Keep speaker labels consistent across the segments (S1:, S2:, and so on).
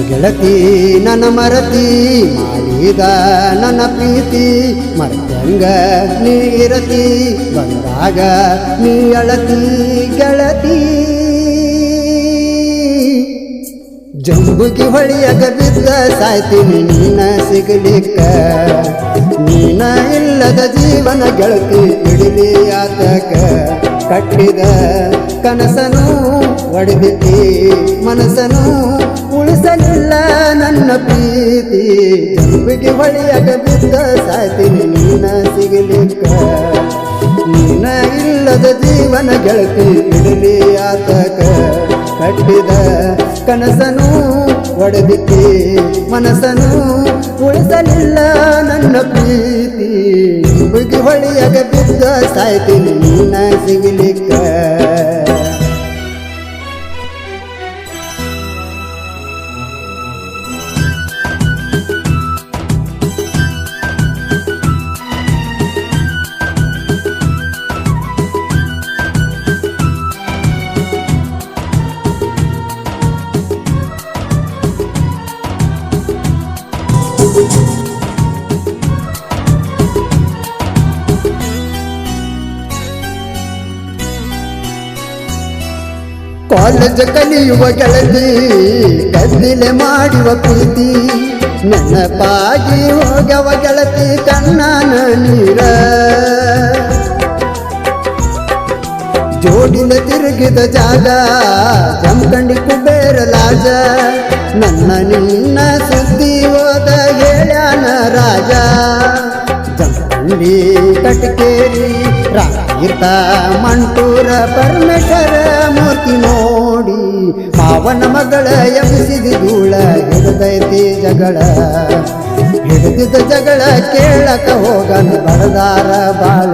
S1: ಗೆಳತಿ ನನ್ನ ಮರತಿ ಮಾಡಿದ ನನ್ನ ಪ್ರೀತಿ ಮರ್ತಂಗ ನೀ ಇರತಿ ಬಂದಾಗ ನೀ ಅಳತಿ ಗೆಳತಿ ಜಂಬುಗಿ ಹೊಳಿಯಾಗ ಬಿದ್ದ ಸಾಯ್ತೀನಿ ನೀನ ಸಿಗಲಿಕ್ಕ ನೀನ ಇಲ್ಲದ ಜೀವನ ಗೆಳತಿ ಇಡಲಿ ಆತಕ ಕಟ್ಟಿದ ಕನಸನು ಒಡೆದಿತಿ ಮನಸ್ಸನು ಉಳಿಸಲಿಲ್ಲ ನನ್ನ ಪ್ರೀತಿ ಜಂಬುಗಿ ಹೊಳಿಯಾಗ ಬಿದ್ದ ಸಾಯ್ತೀನಿ ನೀನ ಸಿಗಲಿಕ್ಕ ನೀನ ಇಲ್ಲದ ಜೀವನ ಗೆಳತಿ ಇಡಲಿ ಆತಕ ಕಟ್ಟಿದ ಕನಸನು ಒಡೆದಿತಿ ಮನಸ್ಸನು ಉಳಿಸಲಿಲ್ಲ ನನ್ನ ಪ್ರೀತಿ ಬುಗಿ ಹೊಳಿಯಾಗ ಬಿದ್ದ ಸಾಯ್ತೀನಿ ನೀನ ಸಿಗಲಿಕ್ಕ ಕಾಲೇಜ್ ಕಲಿಯುವ ಗೆಳತಿ ಕದ್ದಿಲೆ ಮಾಡುವ ಪ್ರೀತಿ ನೆನಪಾಗಿ ಹೋಗವ ಗೆಳತಿ ಕಣ್ಣನ ನೀರ ಜೋಡಿನ ತಿರುಗಿದ ಜಾಗ ಜಂಕಂಡಿ ಕುಬೇರ ಲಾಜ ನನ್ನ ನಿನ್ನ ಸುದ್ದಿ ಹೋದ ಹೇಳ್ಯಾನ ರಾಜ ಜಂಕಂಡಿ ಕಟ್ಕೇರಿ ರಾತೀರ್ಥ ಮಂಟೂರ ಪರಮೇಶ್ವರ ಮೂರ್ತಿ ನೋಡಿ ಮಾವನ ಮಗಳ ಎಬ್ಬಿಸಿದ ಧೂಳ ಹಿಡಿದೈತಿ ಜಗಳ ಹಿಡಿದಿದ್ದ ಜಗಳ ಕೇಳಕ ಹೋಗನ ಬಡದಾರ ಬಾಳ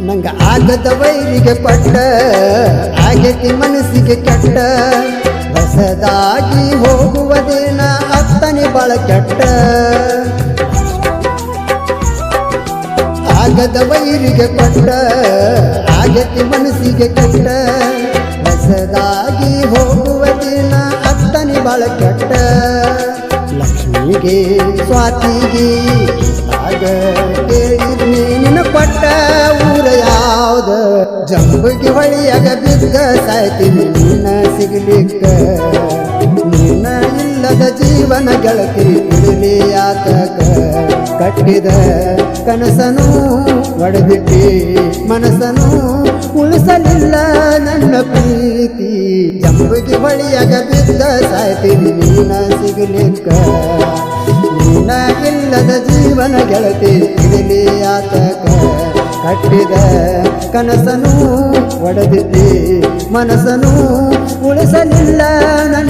S1: ನಂಗ ಆಗದ ವೈರಿಗೆ ಪಟ್ಟ ಆಗೈತಿ ಮನಸ್ಸಿಗೆ ಕೆಟ್ಟ ಹೊಸದಾಗಿ ಹೋಗುವುದೇನ ಅತ್ತನೆ ಬಾಳ ಕೆಟ್ಟ ಆಗದ ವೈರಿಗೆ ಪಟ್ಟ ಆಗೈತಿ ಮನಸ್ಸಿಗೆ ಕೆಟ್ಟ ಹೊಸದಾಗಿ ಹೋಗುವುದೇನ ಅತ್ತನೆ ಬಾಳ ಕೆಟ್ಟ ಲಕ್ಷ್ಮಿಗೆ ಸ್ವಾತಿಗೆ ಆಗ ಕೇಳಿದ್ನಿ ನಿನ್ನ ಪಟ್ಟ ಊರ ಯಾವ್ದ ಜಂಬುಗಿ ಹೊಳಿಯಾಗ ಬಿದ್ದ ಸಾಯ್ತೀನಿ ನೀನ ಸಿಗಲಿಕ್ಕ ನೀನ ಇಲ್ಲದ ಜೀವನ ಗೆಳತಿ ಇಡಲಿ ಆತಕ ಕಟ್ಟಿದ ಕನಸನು ಒಡೆದಿಟ್ಟಿ ಮನಸ್ಸನು ಉಳಿಸಲಿಲ್ಲ ನನ್ನ ಪ್ರೀತಿ ಜಂಬುಗಿ ಹೊಳಿಯಾಗ ಬಿದ್ದ ಸಾಯ್ತೀನಿ ನೀನ ಸಿಗಲಿಕ್ಕ ನೀನ ಇಲ್ಲದ ಜೀವನ ಗೆಳತಿ ಇಡಲಿ ಆತಕ ಕಟ್ಟಿದ ಕನಸನು ಒಡೆದಿದ್ದಿ ಮನಸ್ಸನು ಉಳಿಸಲಿಲ್ಲ ನನ್ನ